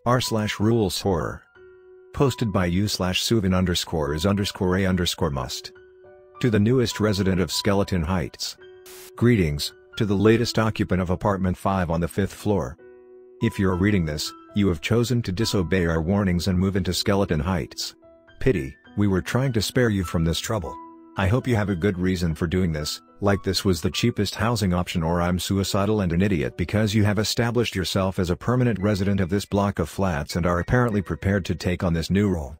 r/rules horror. Posted by u/suvin_is_a_must. To the newest resident of Skeleton Heights. Greetings, to the latest occupant of apartment 5 on the 5th floor. If you're reading this, you have chosen to disobey our warnings and move into Skeleton Heights. Pity, we were trying to spare you from this trouble. I hope you have a good reason for doing this, like this was the cheapest housing option, or I'm suicidal and an idiot because you have established yourself as a permanent resident of this block of flats and are apparently prepared to take on this new role.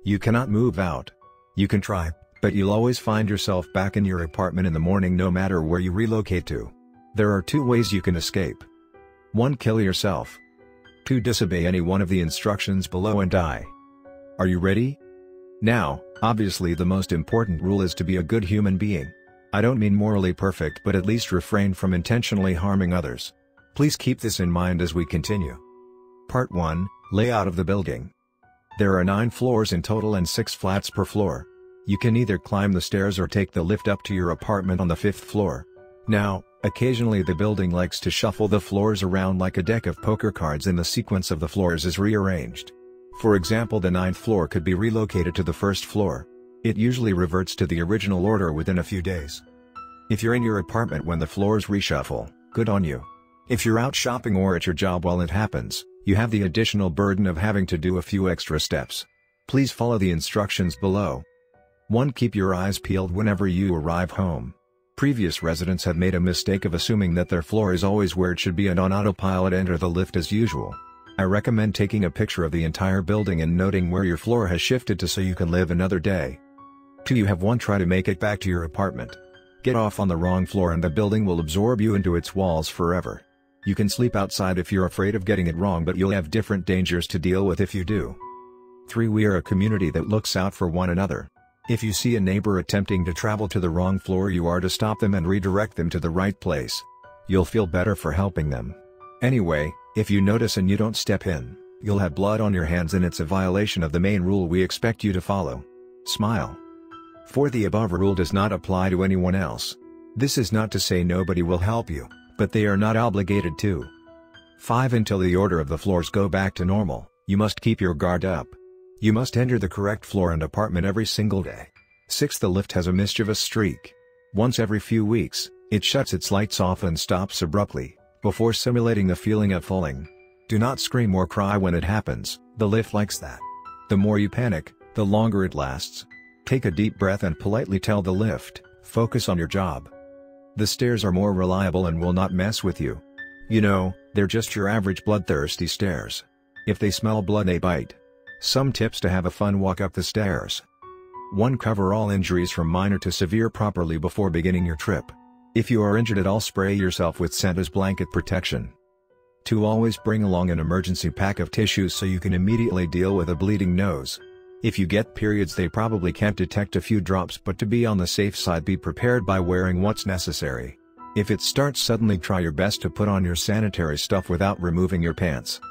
You cannot move out. You can try, but you'll always find yourself back in your apartment in the morning no matter where you relocate to. There are 2 ways you can escape. 1. Kill yourself. 2. Disobey any one of the instructions below and die. Are you ready? Now, obviously the most important rule is to be a good human being. I don't mean morally perfect, but at least refrain from intentionally harming others. Please keep this in mind as we continue. Part 1, Layout of the building. There are 9 floors in total and 6 flats per floor. You can either climb the stairs or take the lift up to your apartment on the 5th floor. Now, occasionally the building likes to shuffle the floors around like a deck of poker cards, and the sequence of the floors is rearranged. For example, the 9th floor could be relocated to the 1st floor. It usually reverts to the original order within a few days. If you're in your apartment when the floors reshuffle, good on you. If you're out shopping or at your job while it happens, you have the additional burden of having to do a few extra steps. Please follow the instructions below. 1. Keep your eyes peeled whenever you arrive home. Previous residents have made a mistake of assuming that their floor is always where it should be and on autopilot enter the lift as usual. I recommend taking a picture of the entire building and noting where your floor has shifted to so you can live another day. 2. You have 1. Try to make it back to your apartment. Get off on the wrong floor and the building will absorb you into its walls forever. You can sleep outside if you're afraid of getting it wrong, but you'll have different dangers to deal with if you do. 3. We are a community that looks out for one another. If you see a neighbor attempting to travel to the wrong floor, you are to stop them and redirect them to the right place. You'll feel better for helping them. Anyway, if you notice and you don't step in, you'll have blood on your hands and it's a violation of the main rule we expect you to follow. Smile. 4. The above rule does not apply to anyone else. This is not to say nobody will help you, but they are not obligated to. 5. Until the order of the floors go back to normal, you must keep your guard up. You must enter the correct floor and apartment every single day. 6. The lift has a mischievous streak. Once every few weeks, it shuts its lights off and stops abruptly, before simulating the feeling of falling. Do not scream or cry when it happens, the lift likes that. The more you panic, the longer it lasts. Take a deep breath and politely tell the lift, focus on your job. The stairs are more reliable and will not mess with you. You know, they're just your average bloodthirsty stairs. If they smell blood, they bite. Some tips to have a fun walk up the stairs. 1. Cover all injuries from minor to severe properly before beginning your trip. If you are injured at all, spray yourself with scent as blanket protection. 2. Always bring along an emergency pack of tissues so you can immediately deal with a bleeding nose. If you get periods, they probably can't detect a few drops, but to be on the safe side, be prepared by wearing what's necessary. If it starts suddenly, try your best to put on your sanitary stuff without removing your pants.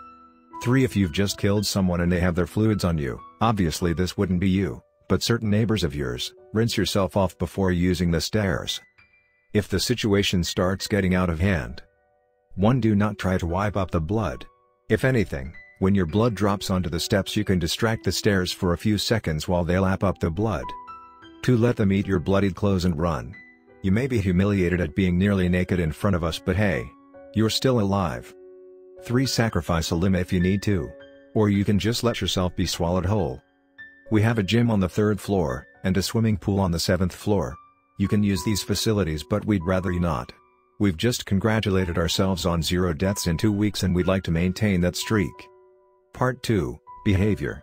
3. If you've just killed someone and they have their fluids on you, obviously this wouldn't be you, but certain neighbors of yours, rinse yourself off before using the stairs. If the situation starts getting out of hand. 1. Do not try to wipe up the blood. If anything, when your blood drops onto the steps, you can distract the stairs for a few seconds while they lap up the blood. 2. Let them eat your bloodied clothes and run. You may be humiliated at being nearly naked in front of us, but hey, you're still alive. 3. Sacrifice a limb if you need to. Or you can just let yourself be swallowed whole. We have a gym on the 3rd floor, and a swimming pool on the 7th floor. You can use these facilities, but we'd rather you not. We've just congratulated ourselves on 0 deaths in 2 weeks and we'd like to maintain that streak. Part 2, Behavior.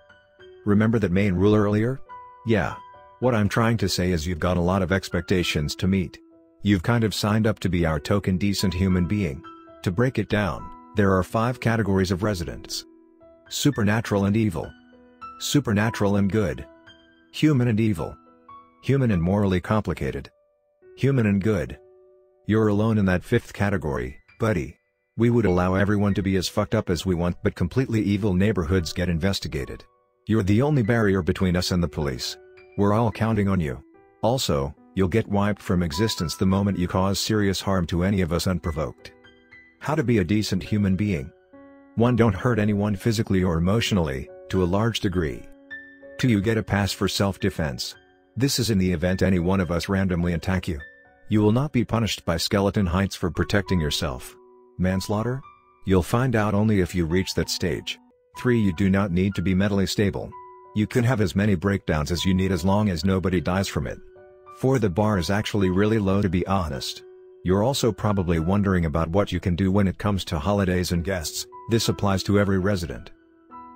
Remember that main rule earlier? Yeah. What I'm trying to say is you've got a lot of expectations to meet. You've kind of signed up to be our token decent human being. To break it down, there are 5 categories of residents. Supernatural and evil. Supernatural and good. Human and evil. Human and morally complicated. Human and good. You're alone in that 5th category, buddy. We would allow everyone to be as fucked up as we want, but completely evil neighborhoods get investigated. You're the only barrier between us and the police. We're all counting on you. Also, you'll get wiped from existence the moment you cause serious harm to any of us unprovoked. How to be a decent human being. 1. Don't hurt anyone physically or emotionally, to a large degree. 2. You get a pass for self-defense. This is in the event any one of us randomly attack you. You will not be punished by Skeleton Heights for protecting yourself. Manslaughter? You'll find out only if you reach that stage. 3. You do not need to be mentally stable. You can have as many breakdowns as you need as long as nobody dies from it. 4. The bar is actually really low, to be honest. You're also probably wondering about what you can do when it comes to holidays and guests. This applies to every resident.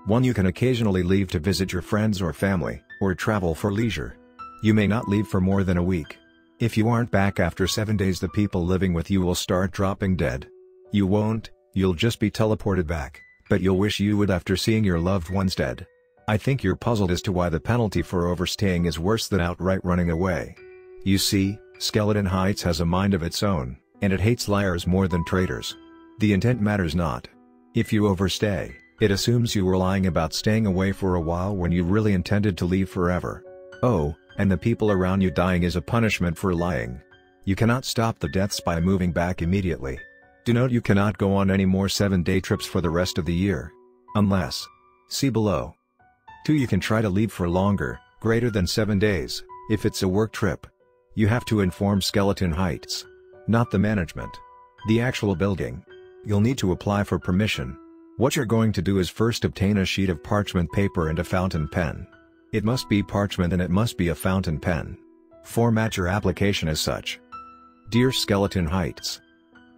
1. You can occasionally leave to visit your friends or family, or travel for leisure. You may not leave for more than a week. If you aren't back after 7 days, the people living with you will start dropping dead. You won't, you'll just be teleported back, but you'll wish you would after seeing your loved ones dead. I think you're puzzled as to why the penalty for overstaying is worse than outright running away. You see, Skeleton Heights has a mind of its own, and it hates liars more than traitors. The intent matters not. If you overstay, it assumes you were lying about staying away for a while when you really intended to leave forever. Oh, and the people around you dying is a punishment for lying. You cannot stop the deaths by moving back immediately. Do note you cannot go on any more 7-day trips for the rest of the year. Unless. See below. 2. You can try to leave for longer, greater than 7 days, if it's a work trip. You have to inform Skeleton Heights. Not the management. The actual building. You'll need to apply for permission. What you're going to do is first obtain a sheet of parchment paper and a fountain pen. It must be parchment and it must be a fountain pen. Format your application as such. Dear Skeleton Heights,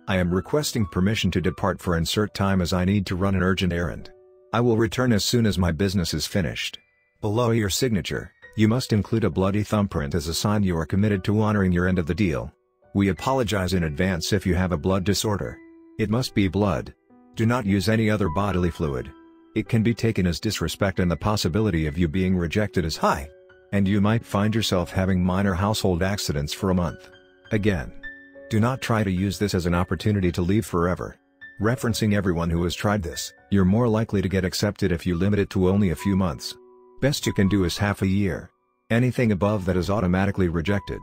I am requesting permission to depart for insert time as I need to run an urgent errand. I will return as soon as my business is finished. Below your signature, you must include a bloody thumbprint as a sign you are committed to honoring your end of the deal. We apologize in advance if you have a blood disorder. It must be blood. Do not use any other bodily fluid. It can be taken as disrespect and the possibility of you being rejected is high. And you might find yourself having minor household accidents for a month. Again. Do not try to use this as an opportunity to leave forever. Referencing everyone who has tried this, you're more likely to get accepted if you limit it to only a few months. Best you can do is half a year. Anything above that is automatically rejected.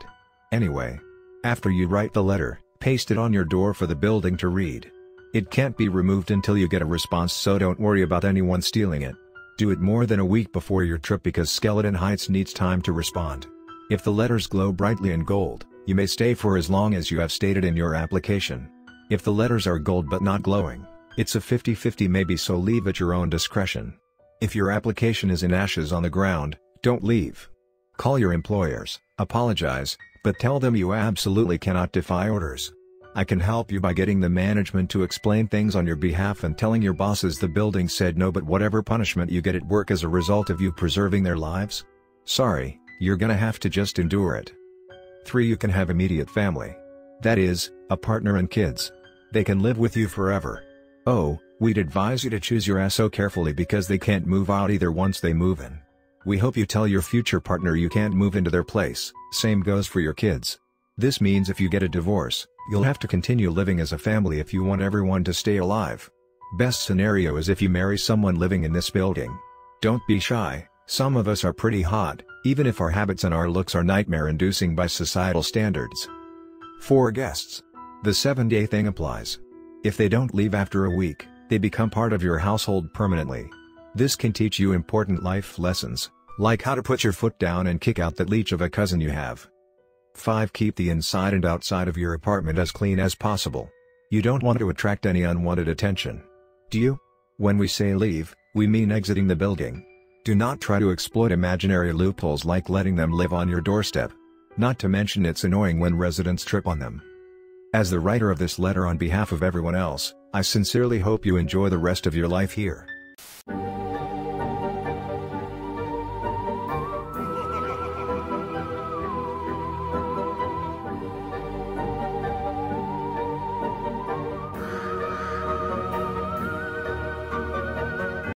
Anyway. After you write the letter, paste it on your door for the building to read. It can't be removed until you get a response, so don't worry about anyone stealing it. Do it more than a week before your trip because Skeleton Heights needs time to respond. If the letters glow brightly in gold, you may stay for as long as you have stated in your application. If the letters are gold but not glowing, it's a 50-50 maybe, so leave at your own discretion. If your application is in ashes on the ground, don't leave. Call your employers, apologize, but tell them you absolutely cannot defy orders. I can help you by getting the management to explain things on your behalf and telling your bosses the building said no, but whatever punishment you get at work as a result of you preserving their lives? Sorry, you're gonna have to just endure it. 3. You can have immediate family. That is, a partner and kids. They can live with you forever. Oh, we'd advise you to choose your SO carefully because they can't move out either once they move in. We hope you tell your future partner you can't move into their place, same goes for your kids. This means if you get a divorce, you'll have to continue living as a family if you want everyone to stay alive. Best scenario is if you marry someone living in this building. Don't be shy, some of us are pretty hot, even if our habits and our looks are nightmare-inducing by societal standards. 4. Guests. The 7-day thing applies. If they don't leave after a week, they become part of your household permanently. This can teach you important life lessons, like how to put your foot down and kick out that leech of a cousin you have. 5. Keep the inside and outside of your apartment as clean as possible. You don't want to attract any unwanted attention. Do you? When we say leave, we mean exiting the building. Do not try to exploit imaginary loopholes like letting them live on your doorstep. Not to mention it's annoying when residents trip on them. As the writer of this letter on behalf of everyone else, I sincerely hope you enjoy the rest of your life here.